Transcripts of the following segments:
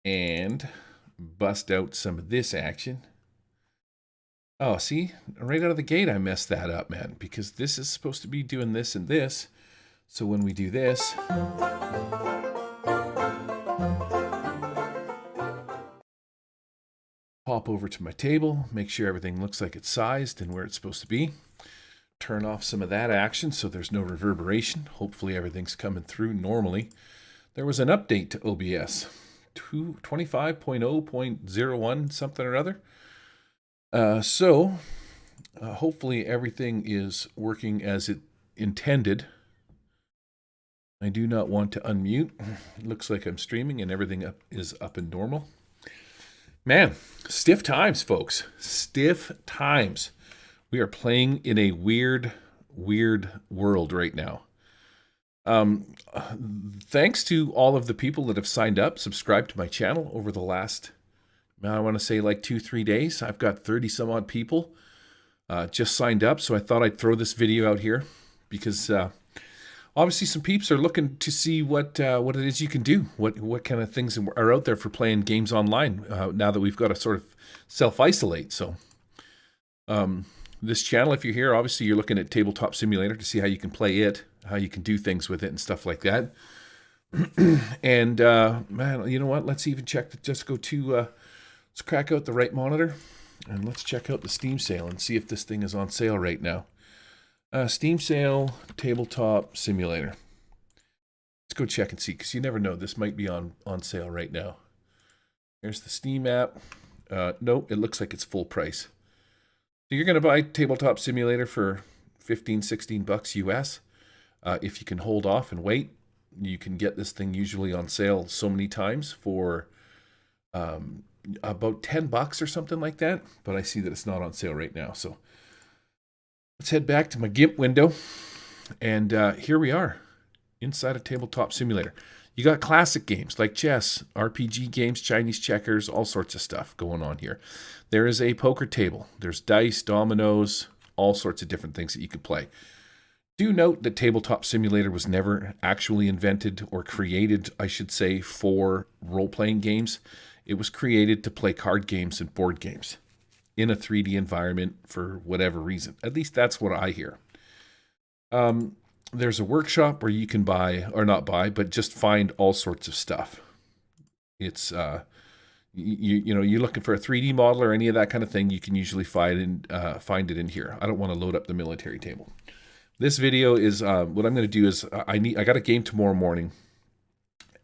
and bust out some of this action. Oh, see, right out of the gate, I messed that up, man, because this is supposed to be doing this and this. So when we do this, pop over to my table, make sure everything looks like it's sized and where it's supposed to be. Turn off some of that action so there's no reverberation. Hopefully everything's coming through normally. There was an update to OBS 25.0.01 something or other. So hopefully everything is working as it intended. I do not want to unmute. It looks like I'm streaming and everything is up and normal. Man, stiff times, folks. Stiff times. We are playing in a weird world right now. Thanks to all of the people that have signed up, subscribed to my channel over the last, I want to say like 2-3 days. I've got 30 some odd people just signed up. So I thought I'd throw this video out here because obviously some peeps are looking to see what it is you can do. What kind of things are out there for playing games online now that we've got to sort of self-isolate. So this channel, if you're here, obviously you're looking at Tabletop Simulator to see how you can play it, how you can do things with it and stuff like that. And man, you know what? Let's even check. Let's go to let's crack out the right monitor and let's check out the Steam sale and see if this thing is on sale right now. Steam sale, Tabletop Simulator. Let's go check and see, because you never know. This might be on sale right now. Here's the Steam app. Nope, it looks like it's full price. So you're going to buy Tabletop Simulator for $15-16 US. If you can hold off and wait, you can get this thing usually on sale so many times for about $10 or something like that. But I see that it's not on sale right now. So let's head back to my GIMP window. And here we are inside a Tabletop Simulator. You got classic games like chess, RPG games, Chinese checkers, all sorts of stuff going on here. There is a poker table. There's dice, dominoes, all sorts of different things that you could play. Do note that Tabletop Simulator was never actually invented or created, I should say, for role-playing games. It was created to play card games and board games in a 3D environment for whatever reason. At least that's what I hear. There's a workshop where you can buy, or not buy, but just find all sorts of stuff. It's you know, you're looking for a 3D model or any of that kind of thing, you can usually find it in here. I don't want to load up the military table. This video is what I'm going to do is I got a game tomorrow morning,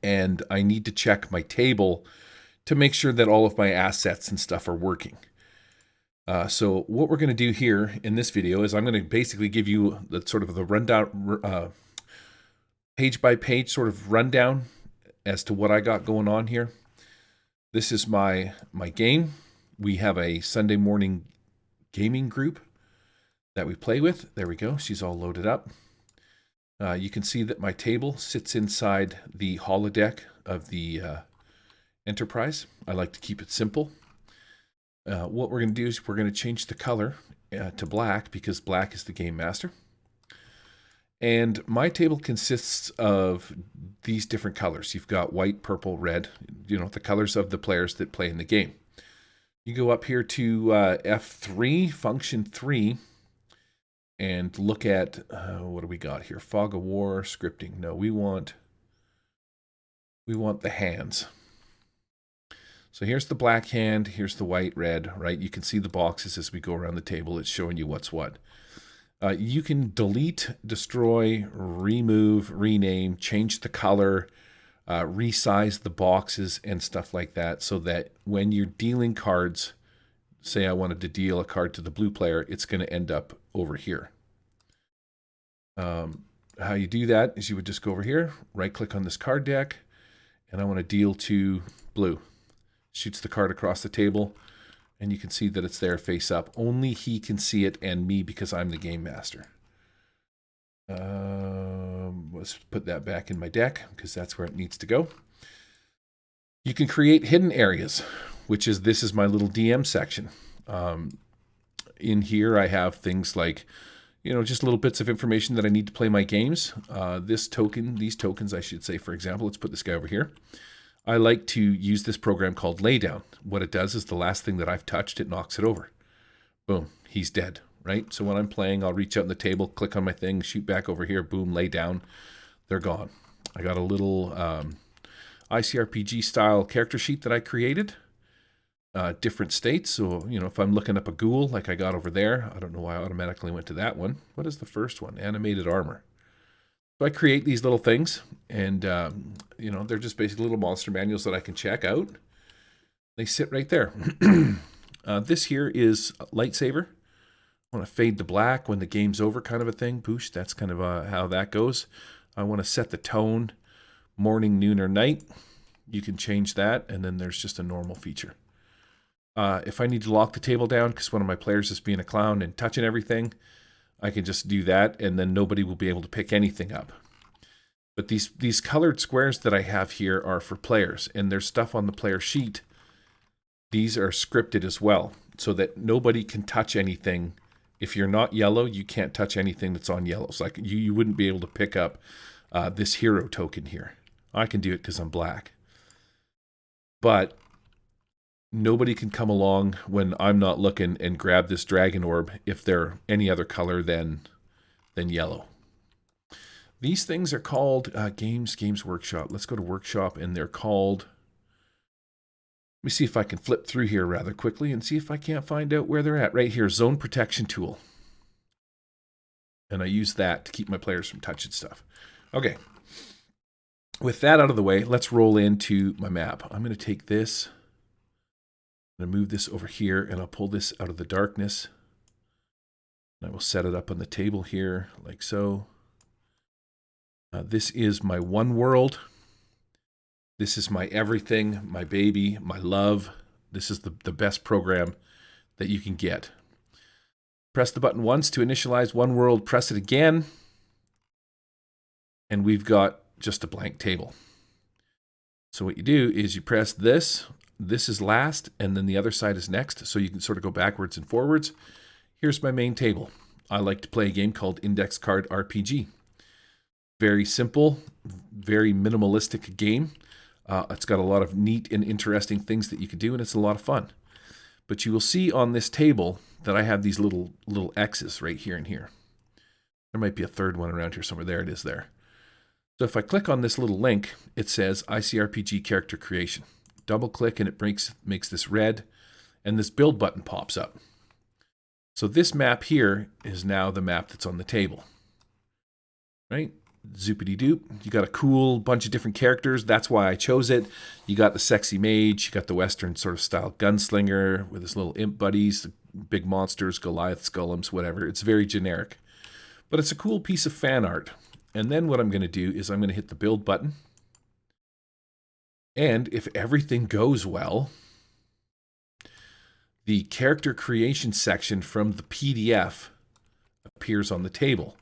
and I need to check my table to make sure that all of my assets and stuff are working. So what we're going to do here in this video is I'm going to basically give you the sort of the rundown, page by page sort of rundown as to what I got going on here. This is my game. We have a Sunday morning gaming group that we play with. There we go. She's all loaded up. You can see that my table sits inside the holodeck of the Enterprise. I like to keep it simple. What we're going to do is we're going to change the color to black because black is the game master. And my table consists of these different colors. You've got white, purple, red, you know, the colors of the players that play in the game. You go up here to F3, function 3, and look at, what do we got here? Fog of War, scripting. No, we want the hands. So here's the black hand, here's the white, red, right? You can see the boxes as we go around the table. It's showing you what's what. You can delete, destroy, remove, rename, change the color, resize the boxes and stuff like that, so that when you're dealing cards, say I wanted to deal a card to the blue player, it's going to end up over here. How you do that is you would just go over here, right click on this card deck, and I want to deal to blue. Shoots the card across the table, and you can see that it's there face up. Only he can see it and me because I'm the game master. Let's put that back in my deck because that's where it needs to go. You can create hidden areas, which is, this is my little DM section. In here I have things like, you know, just little bits of information that I need to play my games. These tokens, I should say, for example, let's put this guy over here. I like to use this program called Laydown. What it does is the last thing that I've touched, it knocks it over. Boom, he's dead, right? So when I'm playing, I'll reach out on the table, click on my thing, shoot back over here, boom, lay down. They're gone. I got a little ICRPG style character sheet that I created. Different states. So, if I'm looking up a ghoul like I got over there, I don't know why I automatically went to that one. What is the first one? Animated armor. So I create these little things, and they're just basically little monster manuals that I can check out. They sit right there. This here is lightsaber. I want to fade to black when the game's over, kind of a thing. Boosh, that's kind of how that goes. I want to set the tone, morning, noon, or night. You can change that, and then there's just a normal feature. If I need to lock the table down because one of my players is being a clown and touching everything, I can just do that, and then nobody will be able to pick anything up. But these colored squares that I have here are for players, and there's stuff on the player sheet. These are scripted as well, so that nobody can touch anything. If you're not yellow, you can't touch anything that's on yellow. So like you wouldn't be able to pick up this hero token here. I can do it because I'm black. But nobody can come along when I'm not looking and grab this dragon orb if they're any other color than yellow. These things are called Games Workshop. Let's go to Workshop, and they're called... Let me see if I can flip through here rather quickly and see if I can't find out where they're at. Right here, Zone Protection Tool. And I use that to keep my players from touching stuff. Okay. With that out of the way, let's roll into my map. I'm going to take this. I'm going to move this over here, and I'll pull this out of the darkness. And I will set it up on the table here, like so. This is my one world. This is my everything, my baby, my love. This is the best program that you can get. Press the button once to initialize one world. Press it again. And we've got just a blank table. So what you do is you press this. This is last, and then the other side is next. So you can sort of go backwards and forwards. Here's my main table. I like to play a game called Index Card RPG. Very simple, very minimalistic game. It's got a lot of neat and interesting things that you can do, and it's a lot of fun. But you will see on this table that I have these little X's right here and here. There might be a third one around here somewhere. There it is there. So if I click on this little link, it says ICRPG Character Creation. Double click and it makes this red, and this build button pops up. So this map here is now the map that's on the table. Right? Zoopity doop. You got a cool bunch of different characters. That's why I chose it. You got the sexy mage. You got the Western sort of style gunslinger with his little imp buddies, big monsters, Goliaths, golems, whatever. It's very generic. But it's a cool piece of fan art. And then what I'm going to do is I'm going to hit the build button. And if everything goes well, the character creation section from the PDF appears on the table.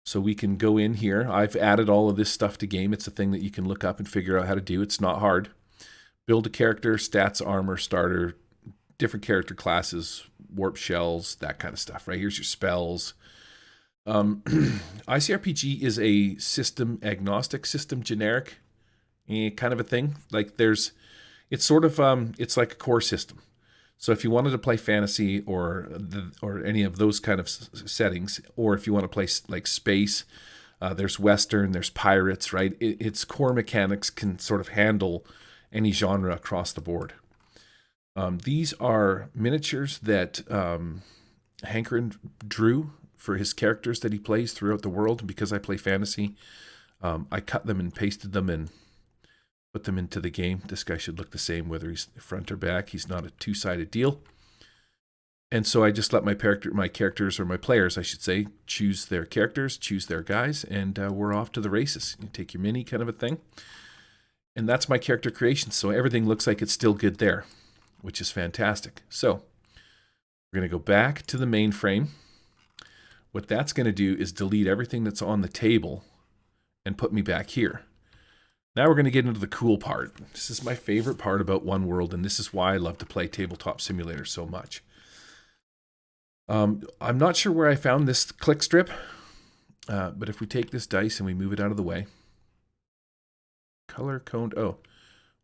So we can go in here. I've added all of this stuff to game. It's a thing that you can look up and figure out how to do. It's not hard. Build a character, stats, armor, starter, different character classes, warp shells, that kind of stuff. Right, here's your spells. ICRPG is a system agnostic, system generic kind of a thing. Like it's sort of it's like a core system. So if you wanted to play fantasy or any of those kind of settings, or if you want to play like space, there's Western, there's pirates, right? Its core mechanics can sort of handle any genre across the board. These are miniatures that Hankerin drew for his characters that he plays throughout the world. And because I play fantasy, I cut them and pasted them and put them into the game. This guy should look the same whether he's front or back. He's not a two-sided deal. And so I just let my characters, or my players, I should say, choose their characters, choose their guys, and we're off to the races. You take your mini kind of a thing. And that's my character creation. So everything looks like it's still good there, which is fantastic. So we're going to go back to the mainframe. What that's going to do is delete everything that's on the table and put me back here. Now we're going to get into the cool part. This is my favorite part about One World, and this is why I love to play Tabletop Simulator so much. I'm not sure where I found this click strip, but if we take this dice and we move it out of the way, color code,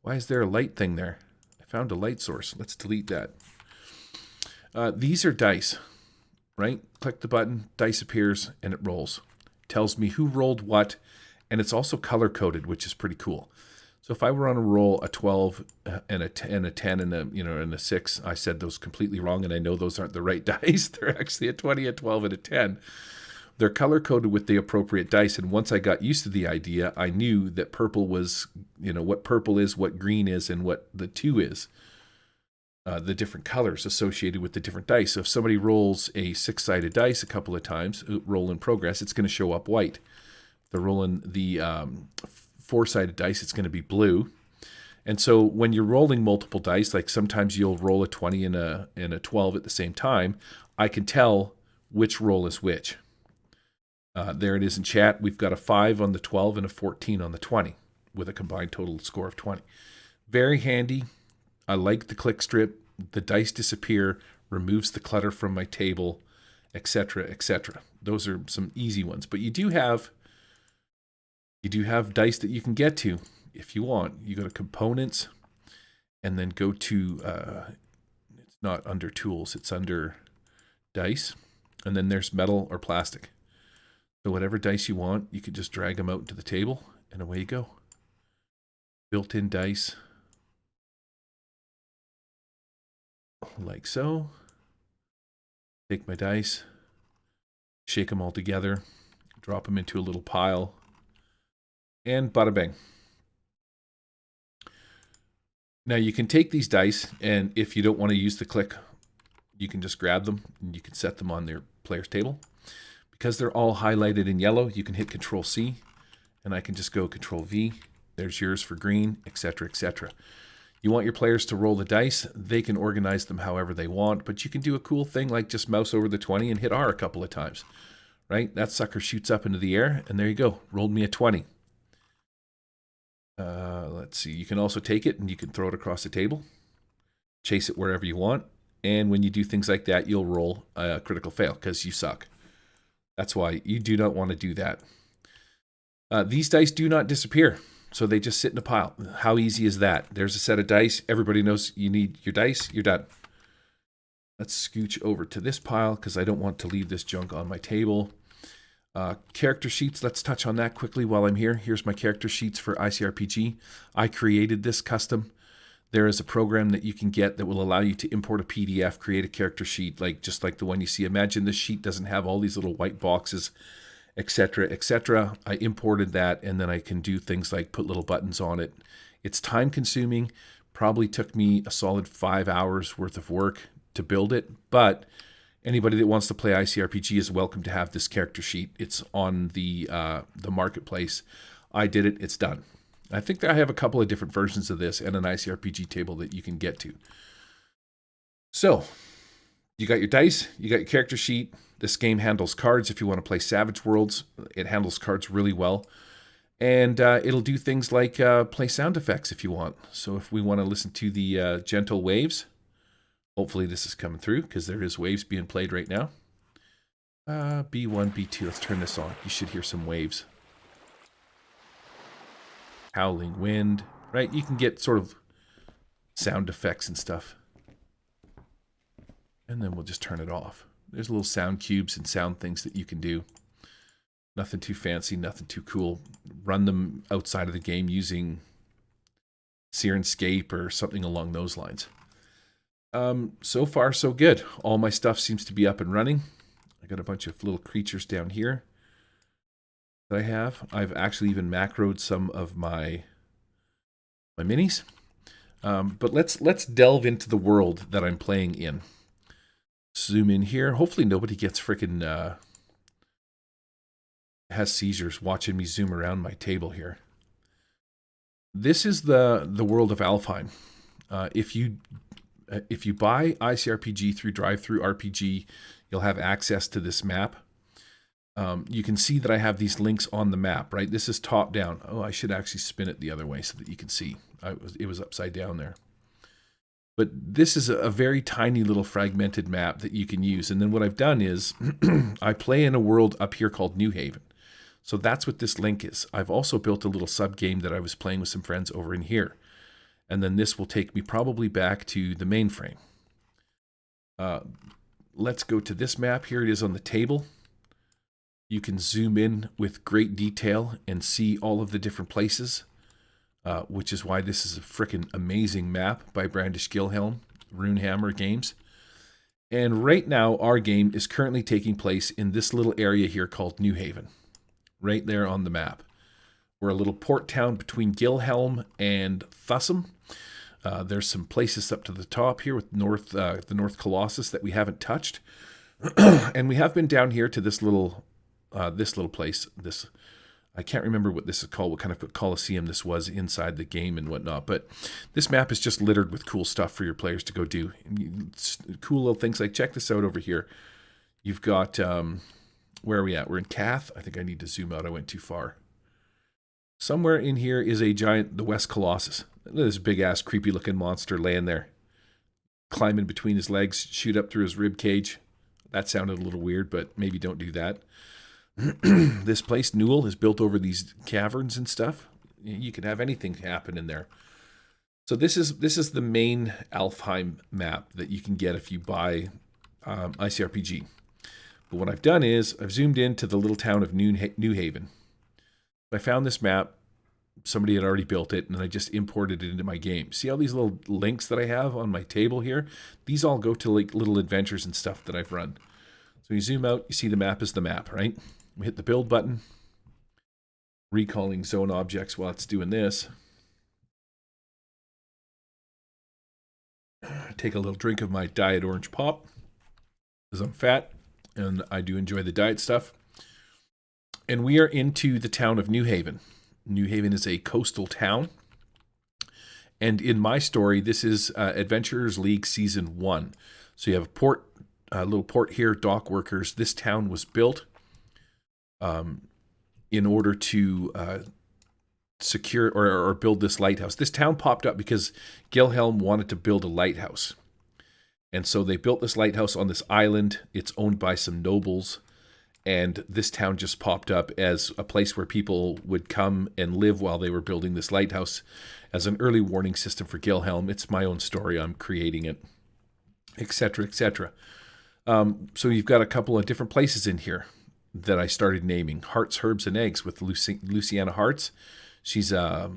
Why is there a light thing there? I found a light source. Let's delete that. These are dice, right? Click the button, dice appears, and it rolls. Tells me who rolled what, and it's also color-coded, which is pretty cool. So if I were on a roll, a 12 and a 10 and a 6, I said those completely wrong, and I know those aren't the right dice. They're actually a 20, a 12, and a 10. They're color-coded with the appropriate dice, and once I got used to the idea, I knew that purple was, what purple is, what green is, and what the 2 is. The different colors associated with the different dice. So if somebody rolls a 6-sided dice a couple of times, roll in progress, it's going to show up white. If they're rolling the 4-sided dice, it's going to be blue. And so when you're rolling multiple dice, like sometimes you'll roll a 20 and a 12 at the same time, I can tell which roll is which. There it is in chat. We've got a 5 on the 12 and a 14 on the 20 with a combined total score of 20. Very handy. I like the click strip. The dice disappear, removes the clutter from my table, etc., etc. Those are some easy ones. But you do have dice that you can get to if you want. You go to components and then go to, it's not under tools, it's under dice. And then there's metal or plastic. So whatever dice you want, you can just drag them out into the table and away you go. Built-in dice. Like so. Take my dice, shake them all together, drop them into a little pile, and bada bang. Now you can take these dice, and if you don't want to use the click, you can just grab them and you can set them on their player's table. Because they're all highlighted in yellow, you can hit Control-C, and I can just go Control-V. There's yours for green, etc., etc. You want your players to roll the dice, they can organize them however they want, but you can do a cool thing like just mouse over the 20 and hit R a couple of times, right? That sucker shoots up into the air, and there you go. Rolled me a 20. Let's see. You can also take it and you can throw it across the table, chase it wherever you want, and when you do things like that, you'll roll a critical fail because you suck. That's why you do not want to do that. These dice do not disappear, so they just sit in a pile. How easy is that? There's a set of dice. Everybody knows you need your dice. You're done. Let's scooch over to this pile because I don't want to leave this junk on my table. Character sheets, let's touch on that quickly while I'm here. Here's my character sheets for ICRPG. I created this custom. There is a program that you can get that will allow you to import a PDF, create a character sheet, just like the one you see. Imagine this sheet doesn't have all these little white boxes, etc., etc. I imported that, and then I can do things like put little buttons on it. It's time consuming. Probably took me a solid 5 hours worth of work to build it, but anybody that wants to play ICRPG is welcome to have this character sheet. It's on the marketplace. I did it. It's done. I think that I have a couple of different versions of this and an ICRPG table that you can get to. So, you got your dice, you got your character sheet. This game handles cards if you want to play Savage Worlds. It handles cards really well. And it'll do things like play sound effects if you want. So if we want to listen to the gentle waves, hopefully this is coming through because there is waves being played right now. B1, B2, let's turn this on. You should hear some waves. Howling wind, right? You can get sort of sound effects and stuff. And then we'll just turn it off. There's little sound cubes and sound things that you can do. Nothing too fancy, nothing too cool. Run them outside of the game using Sirenscape or something along those lines. So far, so good. All my stuff seems to be up and running. I got a bunch of little creatures down here that I have. I've actually even macroed some of my minis. But let's delve into the world that I'm playing in. Zoom in here. Hopefully nobody gets freaking has seizures watching me zoom around my table here. This is the world of Alfheim. If you buy ICRPG through DriveThruRPG, you'll have access to this map. You can see that I have these links on the map, right? This is top down. Oh, I should actually spin it the other way so that you can see. It was upside down there. But this is a very tiny little fragmented map that you can use. And then what I've done is I play in a world up here called New Haven. So that's what this link is. I've also built a little sub game that I was playing with some friends over in here. And then this will take me probably back to the mainframe. Let's go to this map. Here it is on the table. You can zoom in with great detail and see all of the different places, which is why this is a freaking amazing map by Brandish Gilhelm, Runehammer Games. And right now, our game is currently taking place in this little area here called New Haven, right there on the map. We're a little port town between Gilhelm and Thussum. There's some places up to the top here with the North Colossus that we haven't touched. And we have been down here to this little place. I can't remember what this is called, what kind of Coliseum this was inside the game and whatnot. But this map is just littered with cool stuff for your players to go do. It's cool little things like, check this out over here. You've got, where are we at? We're in Cath. I think I need to zoom out. I went too far. Somewhere in here is the West Colossus. Look at this big-ass, creepy-looking monster laying there. Climb in between his legs, shoot up through his rib cage. That sounded a little weird, but maybe don't do that. This place, Newell, is built over these caverns and stuff. You can have anything happen in there. So this is the main Alfheim map that you can get if you buy ICRPG. But what I've done is I've zoomed into the little town of New Haven. I found this map. Somebody had already built it, and I just imported it into my game. See all these little links that I have on my table here? These all go to like little adventures and stuff that I've run. So you zoom out, you see the map is the map, right? We hit the build button, recalling zone objects while it's doing this. Take a little drink of my Diet Orange Pop, because I'm fat, and I do enjoy the diet stuff. And we are into the town of New Haven. New Haven is a coastal town. And in my story, this is Adventurers League Season 1. So you have a little port here, dock workers. This town was built in order to secure or build this lighthouse. This town popped up because Gilhelm wanted to build a lighthouse. And so they built this lighthouse on this island. It's owned by some nobles. And this town just popped up as a place where people would come and live while they were building this lighthouse as an early warning system for Gilhelm. It's my own story. I'm creating it, etc., etc. So you've got a couple of different places in here that I started naming. Hearts, Herbs, and Eggs with Luciana Hearts. She's a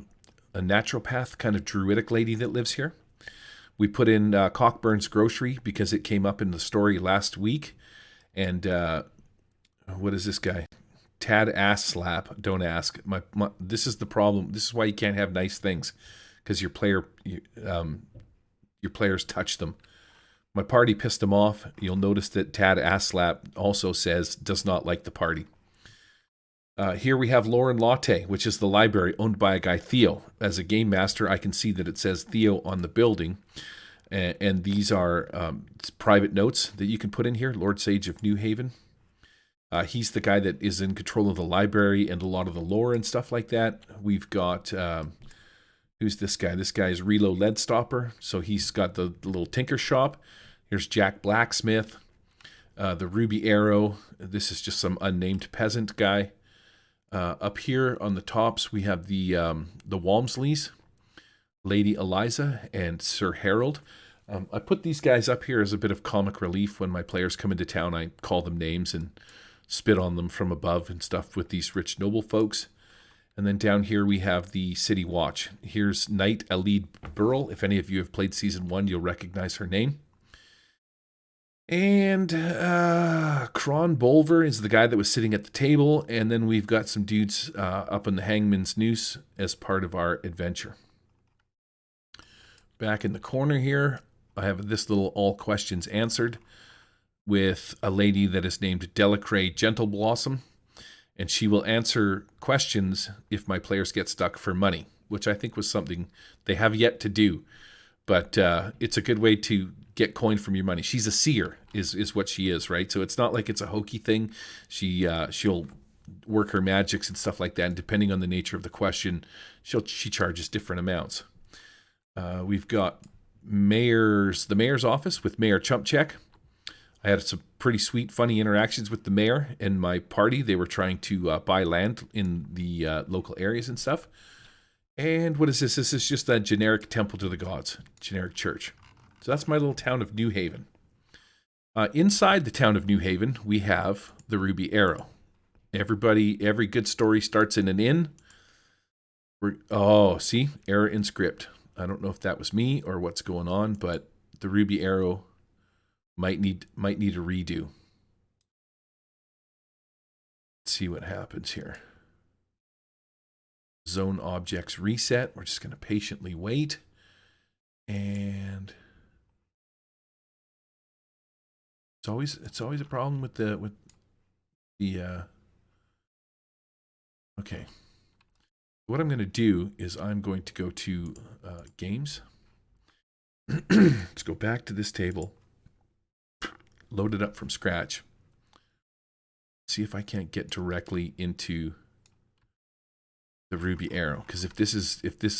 naturopath, kind of druidic lady that lives here. We put in Cockburn's Grocery because it came up in the story last week. And what is this guy? Tad Ass Slap. Don't ask. This is the problem. This is why you can't have nice things, because your players touch them. My party pissed him off. You'll notice that Tad Ass Slap also says does not like the party. Here we have Lauren Latte, which is the library owned by a guy, Theo. As a game master, I can see that it says Theo on the building. And these are private notes that you can put in here. Lord Sage of New Haven. He's the guy that is in control of the library and a lot of the lore and stuff like that. We've got, who's this guy? This guy is Relo Leadstopper. So he's got the little tinker shop. Here's Jack Blacksmith, the Ruby Arrow. This is just some unnamed peasant guy. Up here on the tops, we have the Walmsleys, Lady Eliza, and Sir Harold. I put these guys up here as a bit of comic relief. When my players come into town, I call them names and spit on them from above and stuff with these rich noble folks. And then down here we have the City Watch. Here's Knight Alid Burl. If any of you have played Season 1, you'll recognize her name. And Kron Bolver is the guy that was sitting at the table. And then we've got some dudes up in the Hangman's Noose as part of our adventure. Back in the corner here, I have this little All Questions Answered with a lady that is named Delacrae Gentleblossom. And she will answer questions if my players get stuck for money, which I think was something they have yet to do. But it's a good way to get coin from your money. She's a seer, is what she is, right? So it's not like it's a hokey thing. She'll work her magics and stuff like that. And depending on the nature of the question, she charges different amounts. We've got the mayor's office with Mayor Chumpcheck. I had some pretty sweet, funny interactions with the mayor and my party. They were trying to buy land in the local areas and stuff. And what is this? This is just a generic temple to the gods, generic church. So that's my little town of New Haven. Inside the town of New Haven, we have the Ruby Arrow. Every good story starts in an inn. See, error in script. I don't know if that was me or what's going on, but the Ruby Arrow might need a redo. Let's see what happens here. Zone objects reset. We're just going to patiently wait. And it's always a problem with the okay. What I'm going to do is I'm going to go to games. Let's go back to this table. Load it up from scratch. See if I can't get directly into the Ruby Arrow, because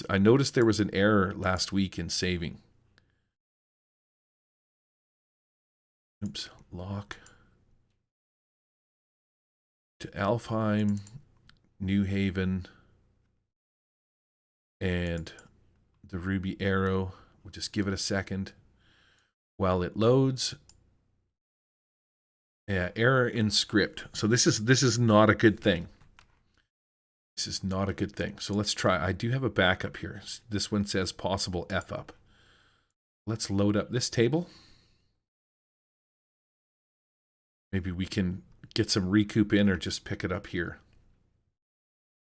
I noticed there was an error last week in saving. Oops, lock to Alfheim, New Haven, and the Ruby Arrow. We'll just give it a second while it loads. Yeah, error in script. So this is not a good thing. This is not a good thing. So let's try. I do have a backup here. This one says possible F up. Let's load up this table. Maybe we can get some recoup in or just pick it up here.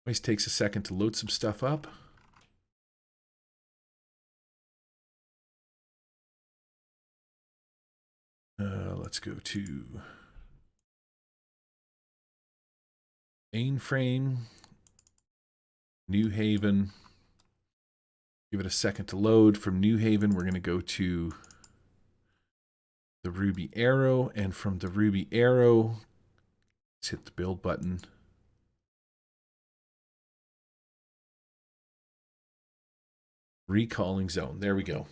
Always takes a second to load some stuff up. Let's go to mainframe, New Haven. Give it a second to load. From New Haven, we're going to go to the Ruby Arrow, and from the Ruby Arrow, let's hit the build button. Recalling zone. There we go.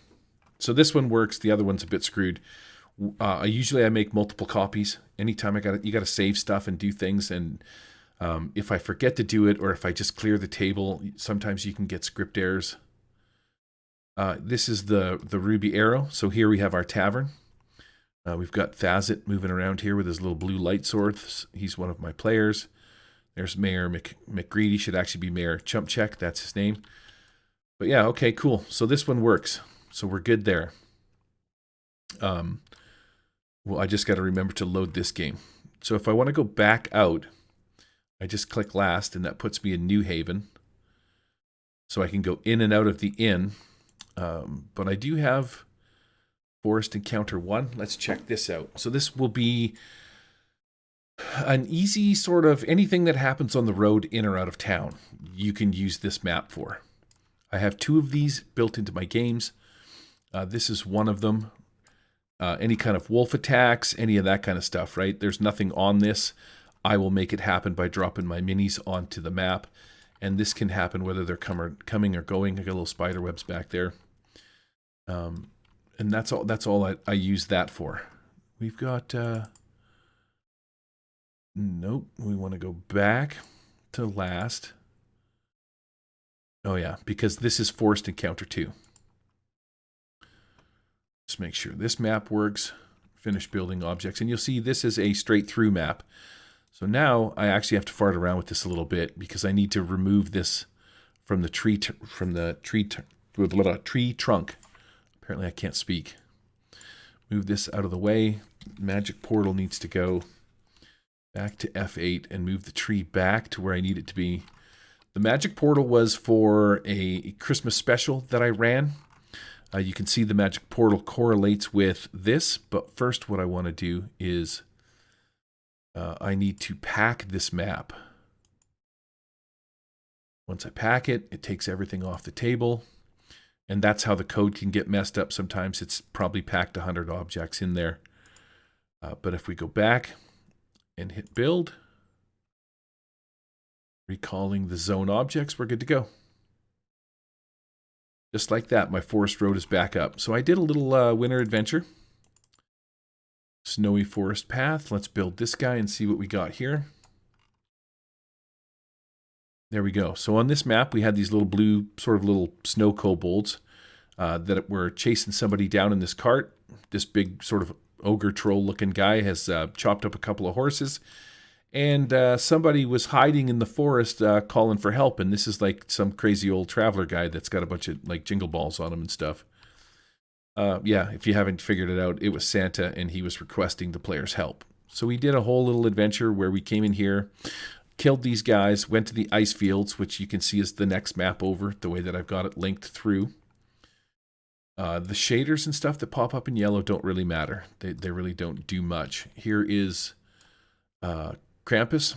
So this one works. The other one's a bit screwed. Usually I make multiple copies. Anytime you got to save stuff and do things, and if I forget to do it, or if I just clear the table, sometimes you can get script errors. This is the Ruby Arrow. So here we have our tavern. We've got Thazit moving around here with his little blue light sword. He's one of my players. There's Mayor McGreedy. Should actually be Mayor Chumpcheck. That's his name. But yeah, okay, cool. So this one works. So we're good there. Well, I just got to remember to load this game. So if I want to go back out, I just click last, and that puts me in New Haven. So I can go in and out of the inn. But I do have Forest Encounter 1. Let's check this out. So this will be an easy sort of anything that happens on the road in or out of town. You can use this map for. I have 2 of these built into my games. This is one of them. Any kind of wolf attacks, any of that kind of stuff, right? There's nothing on this. I will make it happen by dropping my minis onto the map. And this can happen whether they're coming or going. I got little spider webs back there. And that's all I use that for. We've got... nope, we want to go back to last. Oh yeah, because this is Forest Encounter 2. Just make sure this map works. Finish building objects. And you'll see this is a straight through map. So now I actually have to fart around with this a little bit because I need to remove this from the tree trunk. Apparently I can't speak. Move this out of the way. Magic portal needs to go back to F8 and move the tree back to where I need it to be. The magic portal was for a Christmas special that I ran. You can see the magic portal correlates with this, but first what I want to do is I need to pack this map. Once I pack it, it takes everything off the table, and that's how the code can get messed up. Sometimes it's probably packed 100 objects in there. But if we go back and hit build, recalling the zone objects, we're good to go. Just like that, my forest road is back up. So I did a little winter adventure. Snowy forest path. Let's build this guy and see what we got here. There we go. So on this map, we had these little blue, sort of little snow kobolds that were chasing somebody down in this cart. This big sort of ogre troll looking guy has chopped up a couple of horses. And somebody was hiding in the forest calling for help. And this is like some crazy old traveler guy that's got a bunch of like jingle balls on him and stuff. Yeah, if you haven't figured it out, it was Santa and he was requesting the player's help. So we did a whole little adventure where we came in here, killed these guys, went to the ice fields, which you can see is the next map over, the way that I've got it linked through. The shaders and stuff that pop up in yellow don't really matter. They really don't do much. Here is Krampus,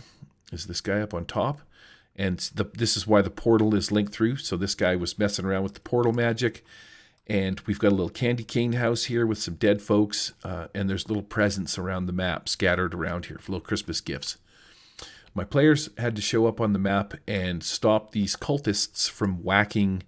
is this guy up on top. And this is why the portal is linked through. So this guy was messing around with the portal magic. And we've got a little candy cane house here with some dead folks. And there's little presents around the map scattered around here for little Christmas gifts. My players had to show up on the map and stop these cultists from whacking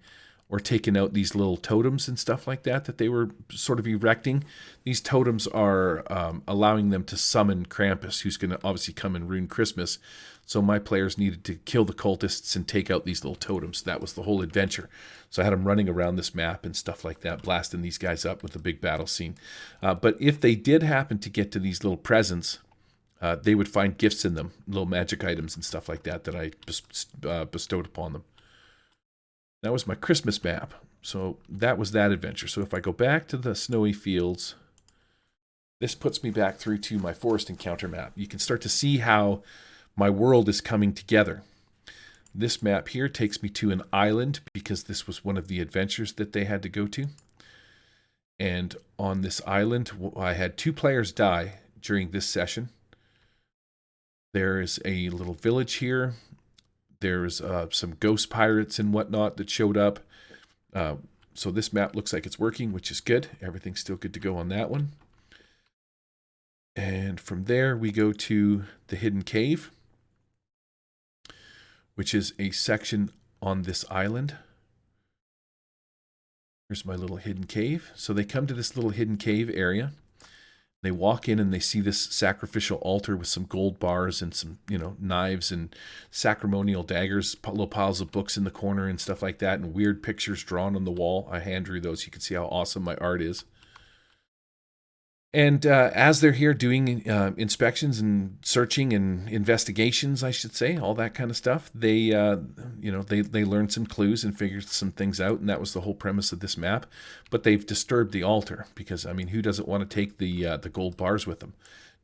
or taking out these little totems and stuff like that they were sort of erecting. These totems are allowing them to summon Krampus, who's going to obviously come and ruin Christmas. So my players needed to kill the cultists and take out these little totems. That was the whole adventure. So I had them running around this map and stuff like that, blasting these guys up with a big battle scene. But if they did happen to get to these little presents, they would find gifts in them, little magic items and stuff like that I bestowed upon them. That was my Christmas map. So that was that adventure. So if I go back to the snowy fields, this puts me back through to my forest encounter map. You can start to see how my world is coming together. This map here takes me to an island because this was one of the adventures that they had to go to. And on this island, I had 2 players die during this session. There is a little village here. There's some ghost pirates and whatnot that showed up. So this map looks like it's working, which is good. Everything's still good to go on that one. And from there, we go to the hidden cave, which is a section on this island. Here's my little hidden cave. So they come to this little hidden cave area. They walk in and they see this sacrificial altar with some gold bars and some, knives and sacramental daggers, little piles of books in the corner and stuff like that, and weird pictures drawn on the wall. I hand drew those. You can see how awesome my art is. And as they're here doing inspections and searching and investigations, I should say, all that kind of stuff, they learn some clues and figure some things out, and that was the whole premise of this map. But they've disturbed the altar because, who doesn't want to take the gold bars with them?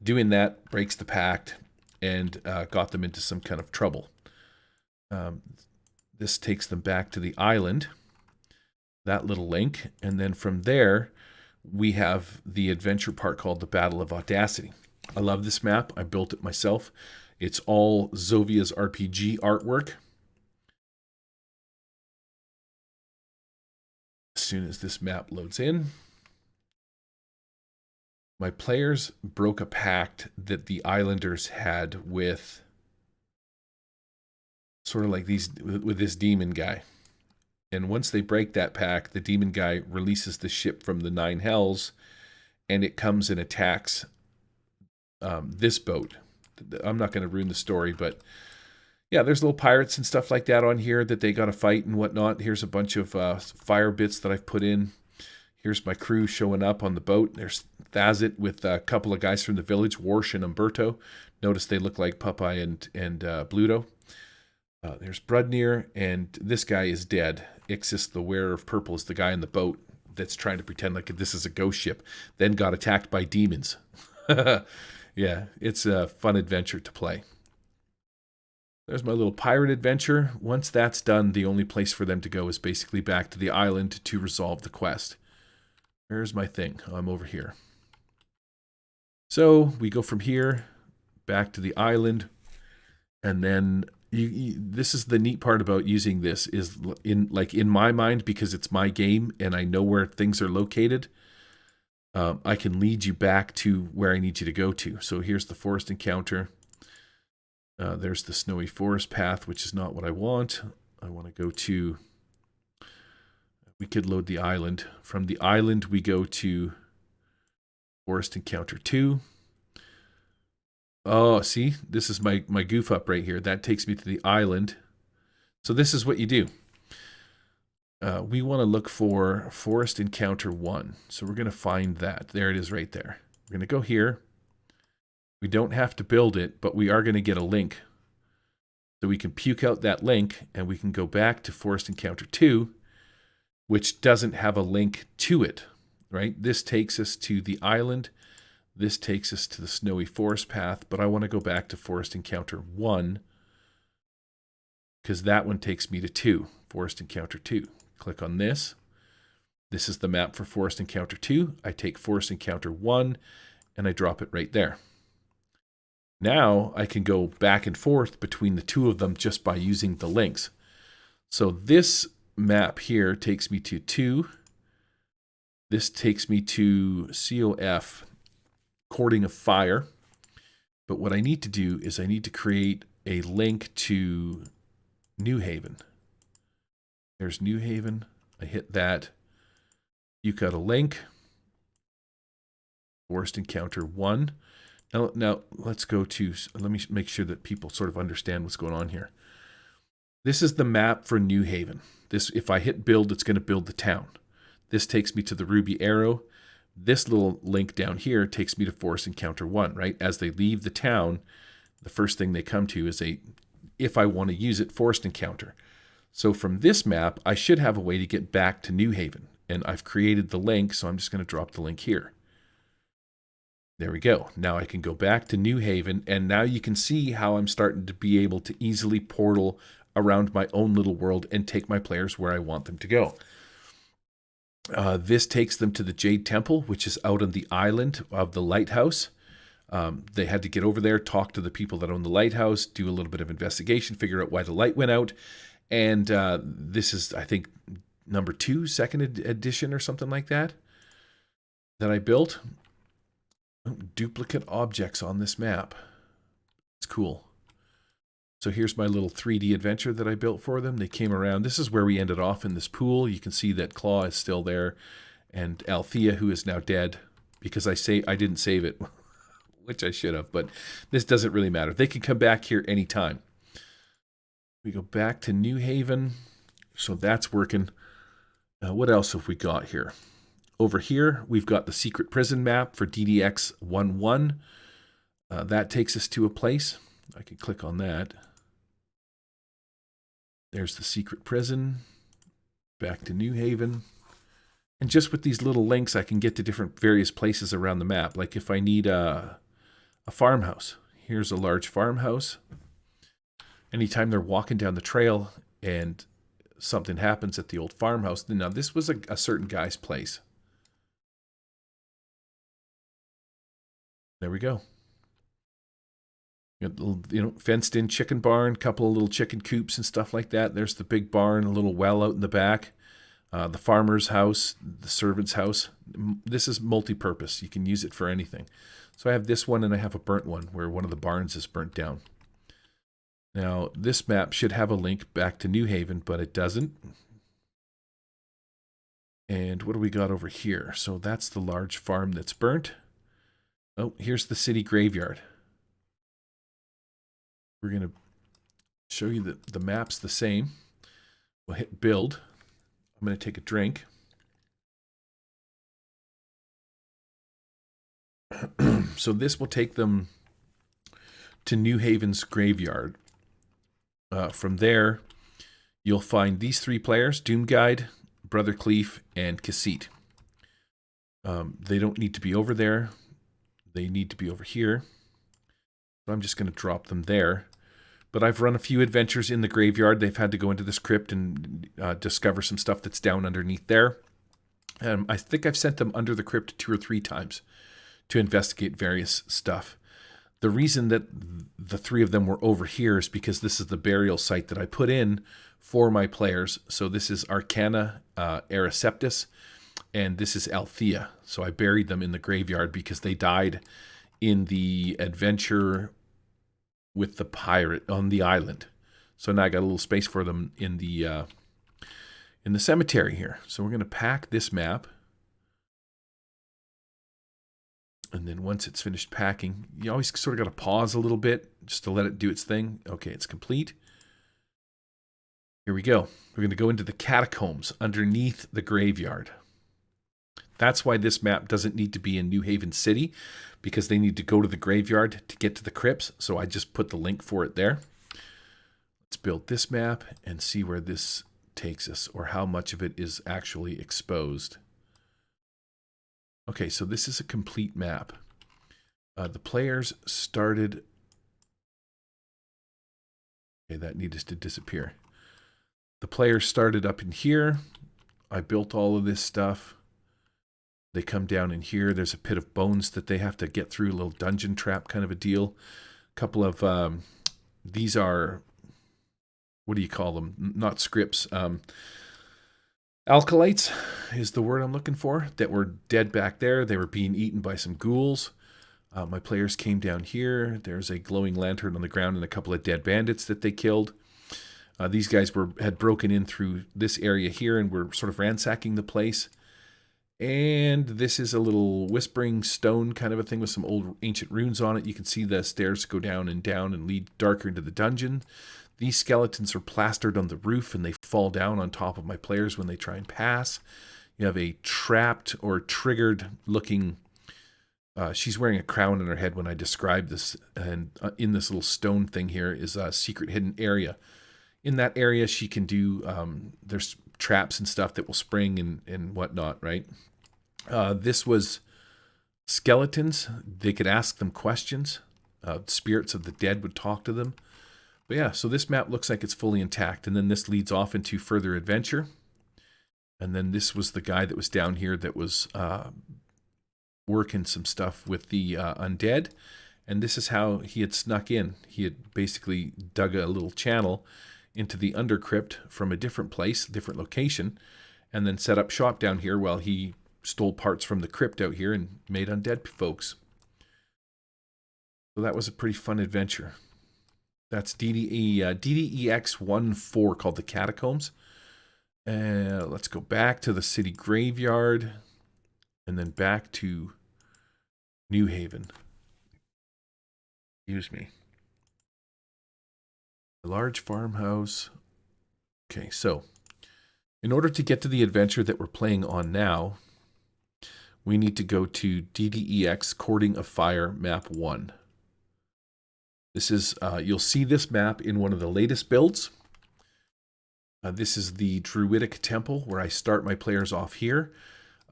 Doing that breaks the pact and got them into some kind of trouble. This takes them back to the island, that little link, and then from there, we have the adventure part called the Battle of Audacity. I love this map. I built it myself. It's all Zovia's RPG artwork. As soon as this map loads in, my players broke a pact that the Islanders had with sort of like with this demon guy. And once they break that pact, the demon guy releases the ship from the 9 hells, and it comes and attacks this boat. I'm not going to ruin the story, but yeah, there's little pirates and stuff like that on here that they got to fight and whatnot. Here's a bunch of fire bits that I've put in. Here's my crew showing up on the boat. There's Thazit with a couple of guys from the village, Warsh and Umberto. Notice they look like Popeye and Bluto. There's Brudnir, and this guy is dead. Ixis, the wearer of purple, is the guy in the boat that's trying to pretend like this is a ghost ship, then got attacked by demons. Yeah, it's a fun adventure to play. There's my little pirate adventure. Once that's done, the only place for them to go is basically back to the island to resolve the quest. There's my thing. I'm over here. So we go from here back to the island, and then this is the neat part about using this is in my mind, because it's my game and I know where things are located. I can lead you back to where I need you to go to. So here's the forest encounter. There's the snowy forest path, which is not what I want. I want to go to, we could load the island. From the island, we go to forest encounter 2. Oh, see, this is my goof up right here. That takes me to the island. So this is what you do. We want to look for Forest Encounter 1. So we're going to find that. There it is right there. We're going to go here. We don't have to build it, but we are going to get a link. So we can puke out that link, and we can go back to Forest Encounter 2, which doesn't have a link to it, right? This takes us to the island. This takes us to the Snowy Forest path, but I want to go back to Forest Encounter 1 because that one takes me to 2, Forest Encounter 2. Click on this. This is the map for Forest Encounter 2. I take Forest Encounter 1 and I drop it right there. Now I can go back and forth between the two of them just by using the links. So this map here takes me to 2. This takes me to COF, Courting of Fire. But what I need to do is I need to create a link to New Haven. There's New Haven. I hit that. You got a link. Forest Encounter 1. Now let's go to, let me make sure that people sort of understand what's going on here. This is the map for New Haven. This, if I hit build, it's going to build the town. This takes me to the Ruby Arrow. This little link down here takes me to Forest Encounter 1, right? As they leave the town, the first thing they come to is if I want to use it, Forest Encounter. So from this map, I should have a way to get back to New Haven. And I've created the link, so I'm just going to drop the link here. There we go. Now I can go back to New Haven, and now you can see how I'm starting to be able to easily portal around my own little world and take my players where I want them to go. This takes them to the Jade Temple, which is out on the island of the lighthouse. They had to get over there, talk to the people that own the lighthouse, do a little bit of investigation, figure out why the light went out. And this is, I think, number 2, second edition or something like that I built. Duplicate objects on this map. It's cool. So here's my little 3D adventure that I built for them. They came around. This is where we ended off in this pool. You can see that Claw is still there. And Althea, who is now dead, because I didn't save it, which I should have, but this doesn't really matter. They can come back here anytime. We go back to New Haven. So that's working. What else have we got here? Over here, we've got the secret prison map for DDX 11. That takes us to a place. I can click on that. There's the secret prison. Back to New Haven. And just with these little links, I can get to different various places around the map. Like if I need a farmhouse. Here's a large farmhouse. Anytime they're walking down the trail and something happens at the old farmhouse. Now, this was a certain guy's place. There we go. You know, fenced in chicken barn, couple of little chicken coops and stuff like that. There's the big barn, a little well out in the back. The farmer's house, the servant's house. This is multi-purpose. You can use it for anything. So I have this one and I have a burnt one where one of the barns is burnt down. Now, this map should have a link back to New Haven, but it doesn't. And what do we got over here? So that's the large farm that's burnt. Oh, here's the city graveyard. We're going to show you that the map's the same. We'll hit build. I'm going to take a drink. So this will take them to New Haven's graveyard. From there, you'll find these 3 players, Doomguide, Brother Cleef, and Casite. They don't need to be over there. They need to be over here. So I'm just going to drop them there. But I've run a few adventures in the graveyard. They've had to go into this crypt and discover some stuff that's down underneath there. I think I've sent them under the crypt 2 or 3 times to investigate various stuff. The reason that the 3 of them were over here is because this is the burial site that I put in for my players. So this is Arcana Eriseptus, and this is Althea. So I buried them in the graveyard because they died in the adventure with the pirate on the island. So now I got a little space for them in the cemetery here. So we're going to pack this map. And then once it's finished packing, you always sort of got to pause a little bit just to let it do its thing. Okay, it's complete. Here we go. We're going to go into the catacombs underneath the graveyard. That's why this map doesn't need to be in New Haven City, because they need to go to the graveyard to get to the crypts. So I just put the link for it there. Let's build this map and see where this takes us, or how much of it is actually exposed. Okay, so this is a complete map. The players started... Okay, that needed to disappear. The players started up in here. I built all of this stuff. They come down in here. There's a pit of bones that they have to get through, a little dungeon trap kind of a deal. A couple of, these are, what do you call them? Not scripts. Alkalites is the word I'm looking for, that were dead back there. They were being eaten by some ghouls. My players came down here. There's a glowing lantern on the ground and a couple of dead bandits that they killed. These guys had broken in through this area here and were sort of ransacking the place. And this is a little whispering stone kind of a thing with some old ancient runes on it. You can see the stairs go down and lead darker into the dungeon. These skeletons are plastered on the roof and they fall down on top of my players when they try and pass. You have a trapped or triggered looking... she's wearing a crown on her head when I describe this. And in this little stone thing here is a secret hidden area. In that area, she can do, there's traps and stuff that will spring and whatnot, right? This was skeletons. They could ask them questions. Spirits of the dead would talk to them. But yeah, so this map looks like it's fully intact. And then this leads off into further adventure. And then this was the guy that was down here that was working some stuff with the undead. And this is how he had snuck in. He had basically dug a little channel into the undercrypt from a different place, different location, and then set up shop down here while he stole parts from the crypt out here and made undead folks. So that was a pretty fun adventure. That's DDEX14 called the Catacombs. Let's go back to the city graveyard and then back to New Haven. Excuse me. A large farmhouse. Okay, so in order to get to the adventure that we're playing on now, we need to go to DDEX Courting of Fire Map 1. This is, you'll see this map in one of the latest builds. This is the Druidic Temple where I start my players off here.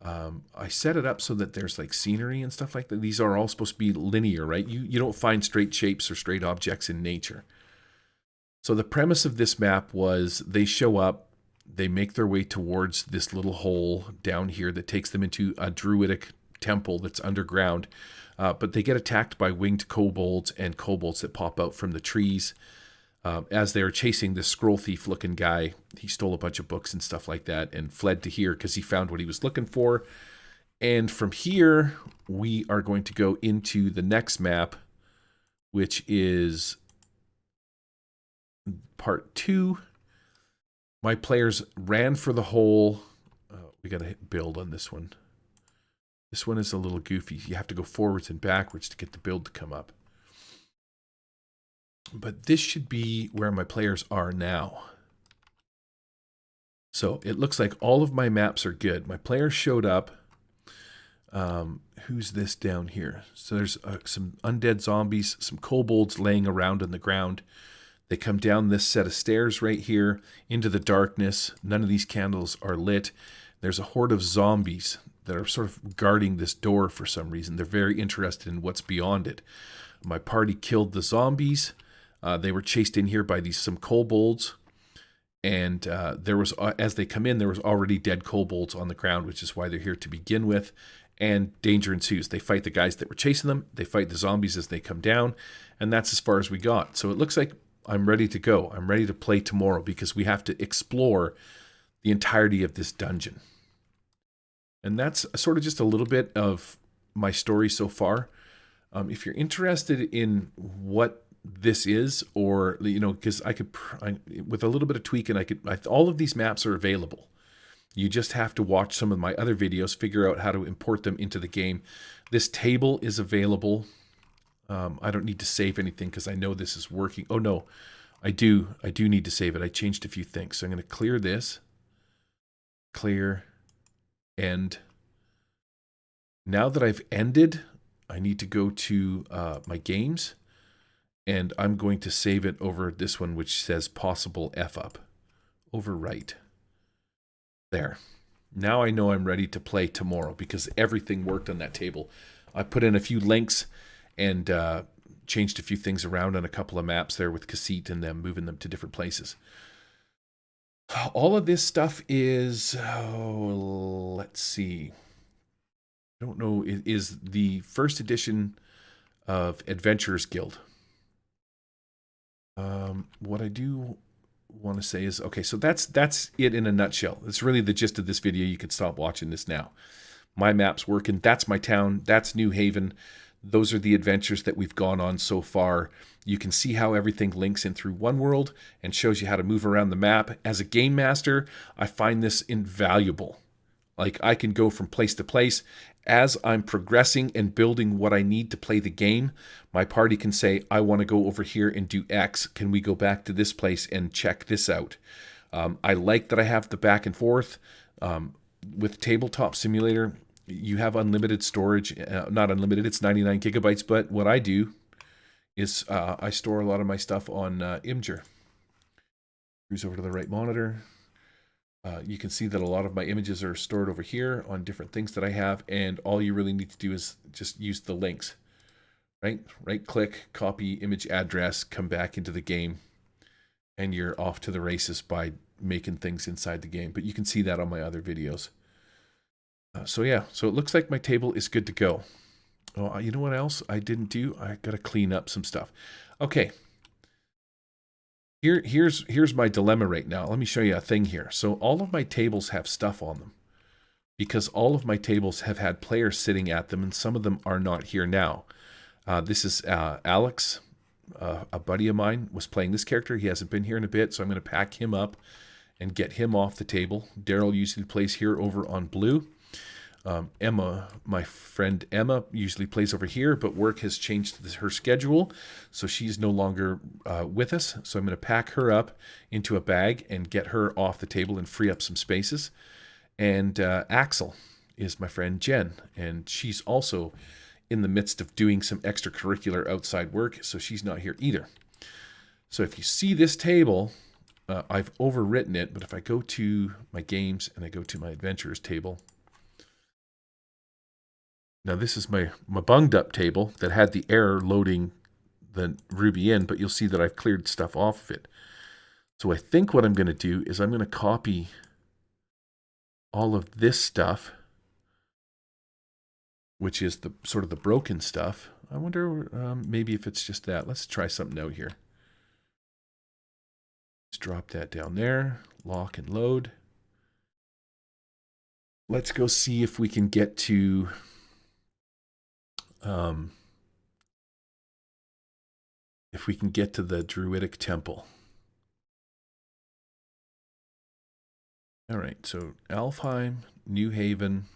I set it up so that there's like scenery and stuff like that. These are all supposed to be linear, right? You don't find straight shapes or straight objects in nature. So the premise of this map was they show up, they make their way towards this little hole down here that takes them into a druidic temple that's underground. But they get attacked by winged kobolds and kobolds that pop out from the trees. As they are chasing this scroll thief looking guy, he stole a bunch of books and stuff like that and fled to here because he found what he was looking for. And from here, we are going to go into the next map, which is part 2. My players ran for the hole. We got to hit build on this one. This one is a little goofy. You have to go forwards and backwards to get the build to come up. But this should be where my players are now. So it looks like all of my maps are good. My players showed up. Who's this down here? So there's some undead zombies, some kobolds laying around on the ground. They come down this set of stairs right here into the darkness. None of these candles are lit. There's a horde of zombies that are sort of guarding this door for some reason. They're very interested in what's beyond it. My party killed the zombies. They were chased in here by some kobolds. And there was, as they come in, there was already dead kobolds on the ground, which is why they're here to begin with. And danger ensues. They fight the guys that were chasing them. They fight the zombies as they come down. And that's as far as we got. So it looks like I'm ready to go. I'm ready to play tomorrow because we have to explore the entirety of this dungeon. And that's sort of just a little bit of my story so far. If you're interested in what this is, or, you know, because with a little bit of tweaking, all of these maps are available. You just have to watch some of my other videos, figure out how to import them into the game. This table is available. I don't need to save anything because I know this is working. Oh no, I do need to save it. I changed a few things. So I'm going to clear this. Clear. End. Now that I've ended, I need to go to my games. And I'm going to save it over this one, which says possible F-up. Overwrite. There. Now I know I'm ready to play tomorrow because everything worked on that table. I put in a few links and changed a few things around on a couple of maps there with Cassette and them, moving them to different places. All of this stuff is, let's see. I don't know, it is the first edition of Adventurers Guild. What I do want to say is, okay, so that's it in a nutshell. It's really the gist of this video. You could stop watching this now. My map's working. That's my town. That's New Haven. Those are the adventures that we've gone on so far. You can see how everything links in through one world and shows you how to move around the map. As a game master, I find this invaluable. Like, I can go from place to place. As I'm progressing and building what I need to play the game, my party can say, I want to go over here and do X. Can we go back to this place and check this out? I like that I have the back and forth. With Tabletop Simulator, you have unlimited storage. Not unlimited, it's 99 gigabytes. But what I do is I store a lot of my stuff on Imgur. Cruise over to the right monitor. You can see that a lot of my images are stored over here on different things that I have, and all you really need to do is just use the links, right? Right click, copy image address, come back into the game, and you're off to the races by making things inside the game. But you can see that on my other videos. So yeah, so it looks like my table is good to go. Oh, you know what else I didn't do? I got to clean up some stuff. Okay. Here's my dilemma right now. Let me show you a thing here. So all of my tables have stuff on them because all of my tables have had players sitting at them, and some of them are not here now. This is Alex, a buddy of mine, was playing this character. He hasn't been here in a bit, so I'm going to pack him up and get him off the table. Daryl usually plays here over on blue. Emma, my friend Emma, usually plays over here, but work has changed her schedule, so she's no longer with us. So I'm going to pack her up into a bag and get her off the table and free up some spaces. And Axel is my friend Jen, and she's also in the midst of doing some extracurricular outside work, so she's not here either. So if you see this table, I've overwritten it, but if I go to my games and I go to my adventurers table, now this is my bunged up table that had the error loading the Ruby in, but you'll see that I've cleared stuff off of it. So I think what I'm going to do is I'm going to copy all of this stuff, which is the sort of the broken stuff. I wonder maybe if it's just that. Let's try something out here. Let's drop that down there, lock and load. Let's go see if we can get to the Druidic Temple. All right, so Alfheim, New Haven.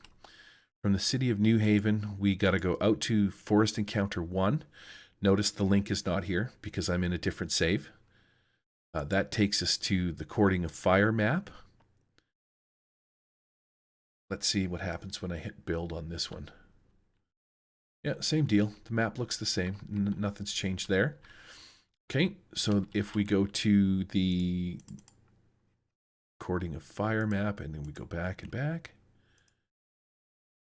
From the city of New Haven, we got to go out to Forest Encounter 1. Notice the link is not here because I'm in a different save. That takes us to the Courting of Fire map. Let's see what happens when I hit build on this one. Yeah, same deal. The map looks the same. Nothing's changed there. Okay, so if we go to the Courting of Fire map and then we go back and back,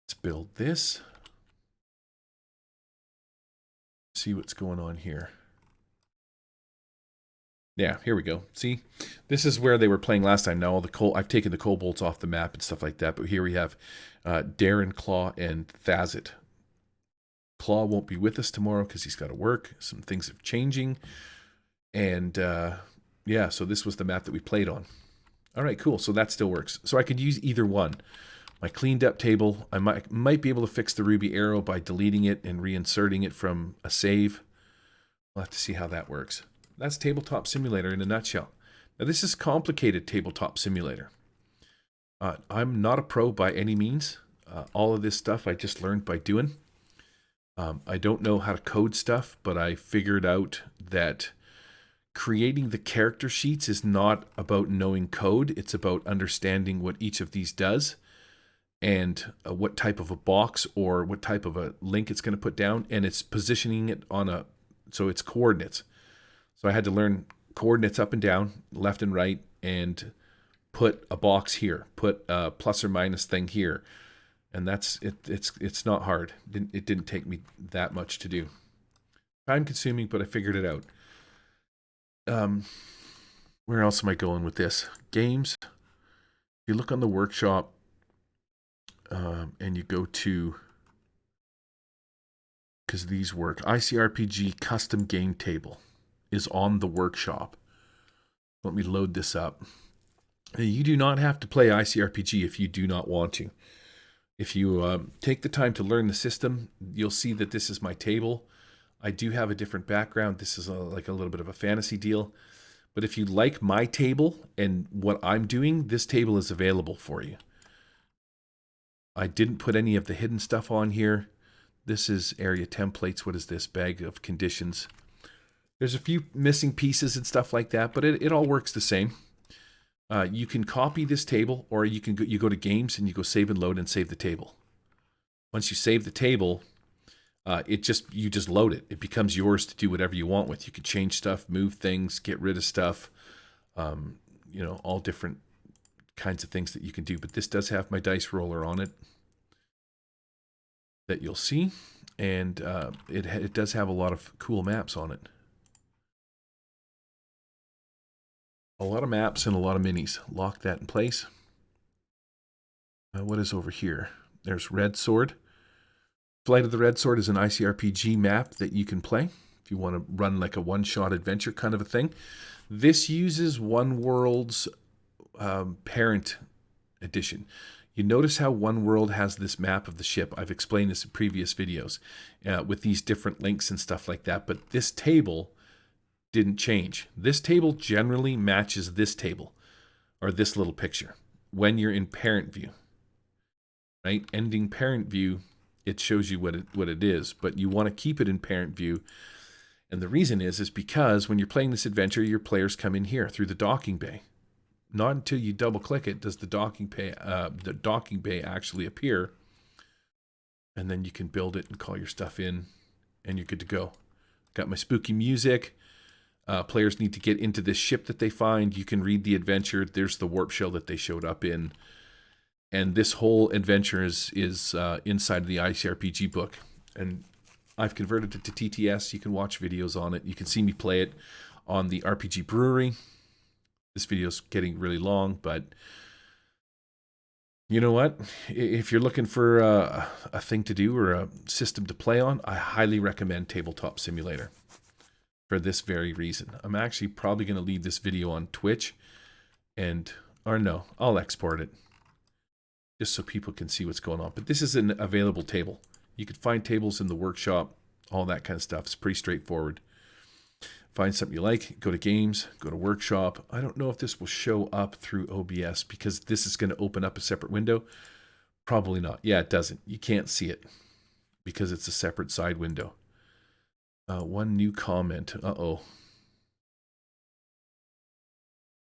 let's build this. See what's going on here. Yeah, here we go. See, this is where they were playing last time. Now all I've taken the kobolds off the map and stuff like that, but here we have Darren, Claw, and Thazit. Claw won't be with us tomorrow because he's got to work. Some things are changing. And yeah, so this was the map that we played on. All right, cool. So that still works. So I could use either one. My cleaned up table, I might be able to fix the ruby arrow by deleting it and reinserting it from a save. We'll have to see how that works. That's Tabletop Simulator in a nutshell. Now this is complicated Tabletop Simulator. I'm not a pro by any means. All of this stuff I just learned by doing. I don't know how to code stuff, but I figured out that creating the character sheets is not about knowing code. It's about understanding what each of these does and what type of a box or what type of a link it's going to put down. And it's positioning it on so it's coordinates. So I had to learn coordinates up and down, left and right, and put a box here, put a plus or minus thing here. And that's it. It's not hard. It didn't take me that much to do. Time consuming, but I figured it out. Where else am I going with this? Games. If you look on the workshop and you go to, because these work, ICRPG custom game table is on the workshop. Let me load this up. You do not have to play ICRPG if you do not want to. If you take the time to learn the system, you'll see that this is my table. I do have a different background. This is like a little bit of a fantasy deal. But if you like my table and what I'm doing, this table is available for you. I didn't put any of the hidden stuff on here. This is area templates. What is this? Bag of conditions. There's a few missing pieces and stuff like that, but it all works the same. You can copy this table, or you go to games and you go save and load and save the table. Once you save the table, you just load it. It becomes yours to do whatever you want with. You can change stuff, move things, get rid of stuff. All different kinds of things that you can do. But this does have my dice roller on it that you'll see, and it does have a lot of cool maps on it. A lot of maps and a lot of minis. Lock that in place. What is over here? There's Red Sword. Flight of the Red Sword is an ICRPG map that you can play if you want to run like a one-shot adventure kind of a thing. This uses One World's parent edition. You notice how One World has this map of the ship. I've explained this in previous videos with these different links and stuff like that. But this table didn't change. This table generally matches this table or this little picture when you're in parent view, right? Ending parent view, it shows you what it is, but you want to keep it in parent view. And the reason is because when you're playing this adventure, your players come in here through the docking bay. Not until you double click it does the docking bay actually appear. And then you can build it and call your stuff in and you're good to go. Got my spooky music. Players need to get into this ship that they find. You can read the adventure. There's the warp shell that they showed up in. And this whole adventure is inside of the ICRPG book. And I've converted it to TTS. You can watch videos on it. You can see me play it on the RPG Brewery. This video's getting really long, but you know what? If you're looking for a thing to do or a system to play on, I highly recommend Tabletop Simulator. For this very reason. I'm actually probably going to leave this video on Twitch I'll export it just so people can see what's going on. But this is an available table. You could find tables in the workshop, all that kind of stuff. It's pretty straightforward. Find something you like, go to games, go to workshop. I don't know if this will show up through OBS because this is going to open up a separate window. Probably not. Yeah, it doesn't. You can't see it because it's a separate side window. One new comment. Uh-oh.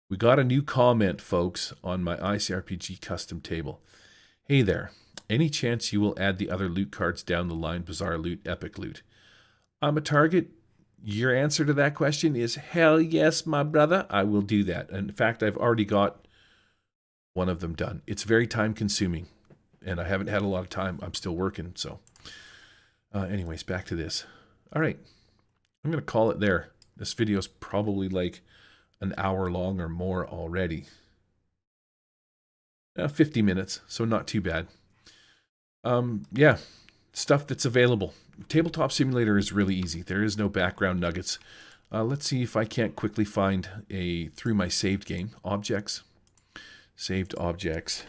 We got a new comment, folks, on my ICRPG custom table. Hey there. Any chance you will add the other loot cards down the line? Bizarre loot, epic loot. I'm a target. Your answer to that question is hell yes, my brother. I will do that. In fact, I've already got one of them done. It's very time consuming, and I haven't had a lot of time. I'm still working, so. Anyways, back to this. All right, I'm going to call it there. This video is probably like an hour long or more already. 50 minutes, so not too bad. Yeah, stuff that's available. Tabletop Simulator is really easy. There is no background nuggets. Let's see if I can't quickly find through my saved game. Objects. Saved objects.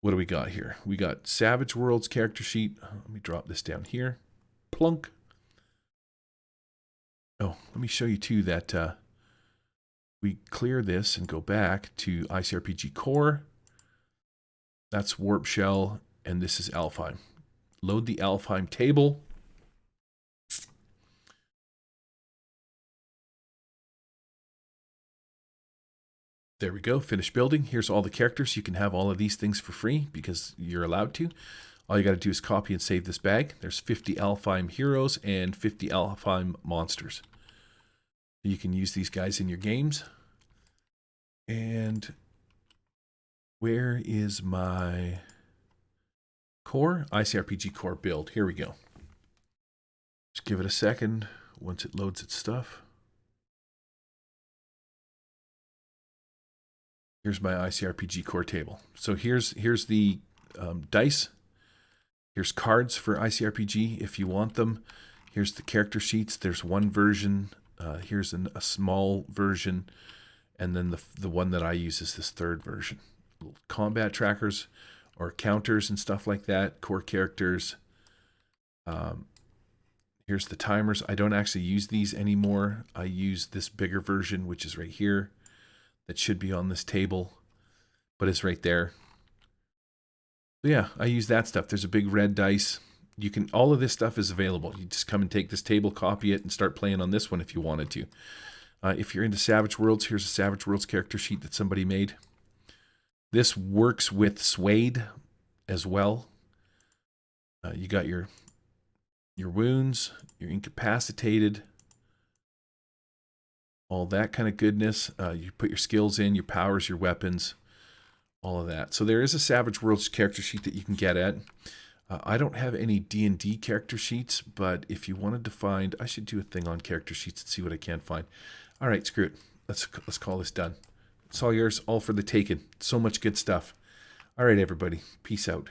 What do we got here? We got Savage Worlds character sheet. Let me drop this down here. Plunk. Oh, let me show you too that we clear this and go back to ICRPG Core. That's Warp Shell, and this is Alfheim. Load the Alfheim table. There we go. Finish building. Here's all the characters. You can have all of these things for free because you're allowed to. All you got to do is copy and save this bag. There's 50 Alfheim heroes and 50 Alfheim monsters. You can use these guys in your games. And where is my core? ICRPG core build. Here we go. Just give it a second once it loads its stuff. Here's my ICRPG core table. So here's the dice. Here's cards for ICRPG if you want them. Here's the character sheets. There's one version. Here's a small version. And then the one that I use is this third version. Little combat trackers or counters and stuff like that. Core characters. Here's the timers. I don't actually use these anymore. I use this bigger version, which is right here. That should be on this table, but it's right there. So yeah, I use that stuff. There's a big red dice. You can, all of this stuff is available. You just come and take this table, copy it, and start playing on this one if you wanted to. If you're into Savage Worlds, here's a Savage Worlds character sheet that somebody made. This works with Suede as well. You got your wounds, you're incapacitated, all that kind of goodness. You put your skills in, your powers, your weapons, all of that. So there is a Savage Worlds character sheet that you can get at. I don't have any D&D character sheets, but if you wanted to find, I should do a thing on character sheets and see what I can find. All right, screw it. Let's call this done. It's all yours, all for the taking. So much good stuff. All right, everybody. Peace out.